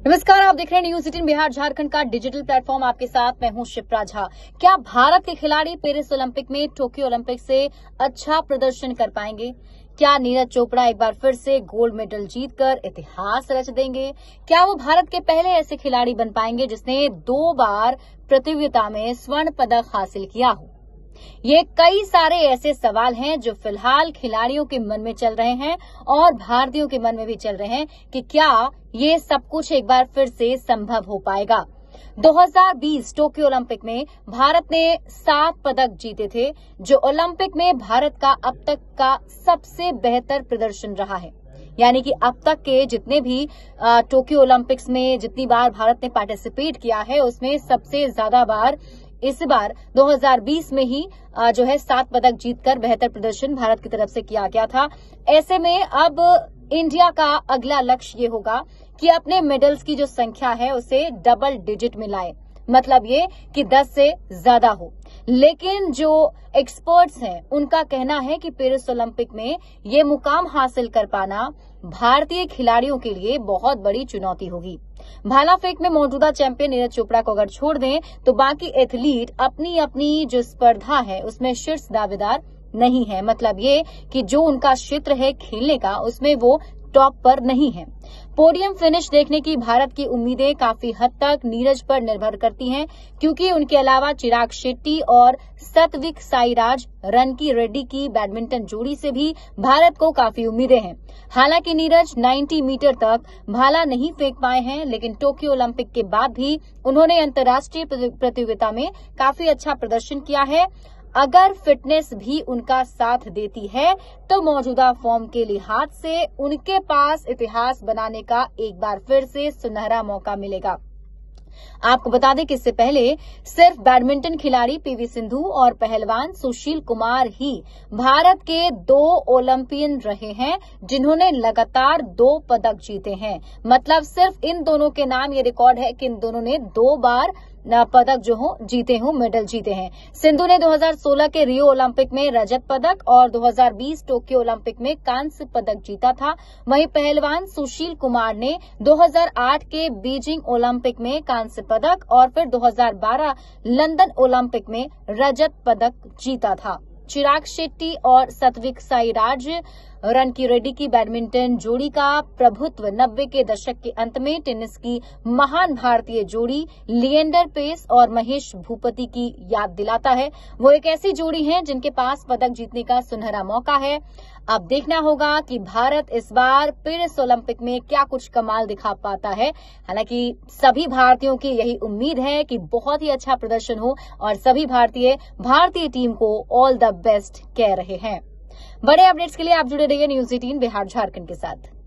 नमस्कार, आप देख रहे हैं न्यूज 18 बिहार झारखंड का डिजिटल प्लेटफॉर्म। आपके साथ मैं हूं शिप्रा झा। क्या भारत के खिलाड़ी पेरिस ओलंपिक में टोक्यो ओलंपिक से अच्छा प्रदर्शन कर पाएंगे? क्या नीरज चोपड़ा एक बार फिर से गोल्ड मेडल जीतकर इतिहास रच देंगे? क्या वो भारत के पहले ऐसे खिलाड़ी बन पाएंगे जिसने 2 बार प्रतियोगिता में स्वर्ण पदक हासिल किया हो? ये कई सारे ऐसे सवाल हैं जो फिलहाल खिलाड़ियों के मन में चल रहे हैं और भारतीयों के मन में भी चल रहे हैं कि क्या ये सब कुछ एक बार फिर से संभव हो पाएगा। 2020 टोक्यो ओलंपिक में भारत ने 7 पदक जीते थे, जो ओलंपिक में भारत का अब तक का सबसे बेहतर प्रदर्शन रहा है। यानी कि अब तक के जितने भी टोक्यो ओलंपिक्स में जितनी बार भारत ने पार्टिसिपेट किया है, उसमें सबसे ज्यादा बार इस बार 2020 में ही जो है 7 पदक जीतकर बेहतर प्रदर्शन भारत की तरफ से किया गया था। ऐसे में अब इंडिया का अगला लक्ष्य ये होगा कि अपने मेडल्स की जो संख्या है उसे डबल डिजिट में लाए, मतलब ये कि 10 से ज्यादा हो। लेकिन जो एक्सपर्ट्स हैं उनका कहना है कि पेरिस ओलंपिक में ये मुकाम हासिल कर पाना भारतीय खिलाड़ियों के लिए बहुत बड़ी चुनौती होगी। भाला फेंक में मौजूदा चैंपियन नीरज चोपड़ा को अगर छोड़ दें तो बाकी एथलीट अपनी अपनी जो स्पर्धा है उसमें शीर्ष दावेदार नहीं है। मतलब ये कि जो उनका क्षेत्र है खेलने का, उसमें वो टॉप पर नहीं है। पोडियम फिनिश देखने की भारत की उम्मीदें काफी हद तक नीरज पर निर्भर करती हैं, क्योंकि उनके अलावा चिराग शेट्टी और सात्विक साईराज रनकी रेड्डी की बैडमिंटन जोड़ी से भी भारत को काफी उम्मीदें हैं। हालांकि नीरज 90 मीटर तक भाला नहीं फेंक पाए हैं, लेकिन टोक्यो ओलंपिक के बाद भी उन्होंने अंतर्राष्ट्रीय प्रतियोगिता में काफी अच्छा प्रदर्शन किया है। अगर फिटनेस भी उनका साथ देती है तो मौजूदा फॉर्म के लिहाज से उनके पास इतिहास बनाने का एक बार फिर से सुनहरा मौका मिलेगा। आपको बता दें कि इससे पहले सिर्फ बैडमिंटन खिलाड़ी पीवी सिंधु और पहलवान सुशील कुमार ही भारत के 2 ओलंपियन रहे हैं जिन्होंने लगातार 2 पदक जीते हैं। मतलब सिर्फ इन दोनों के नाम ये रिकॉर्ड है कि इन दोनों ने 2 बार पदक जो हो जीते हों, मेडल जीते हैं। सिंधु ने 2016 के रियो ओलंपिक में रजत पदक और 2020 टोक्यो ओलंपिक में कांस्य पदक जीता था। वहीं पहलवान सुशील कुमार ने 2008 के बीजिंग ओलंपिक में कांस्य पदक और फिर 2012 लंदन ओलंपिक में रजत पदक जीता था। चिराग शेट्टी और सात्विक साईराज रनकी रेड्डी की बैडमिंटन जोड़ी का प्रभुत्व 90 के दशक के अंत में टेनिस की महान भारतीय जोड़ी लिएंडर पेस और महेश भूपति की याद दिलाता है। वो एक ऐसी जोड़ी है जिनके पास पदक जीतने का सुनहरा मौका है। अब देखना होगा कि भारत इस बार पेरिस ओलंपिक में क्या कुछ कमाल दिखा पाता है। हालांकि सभी भारतीयों की यही उम्मीद है कि बहुत ही अच्छा प्रदर्शन हो और सभी भारतीय टीम को ऑल द बेस्ट कह रहे हैं। बड़े अपडेट्स के लिए आप जुड़े रहिए न्यूज 18 बिहार झारखंड के साथ।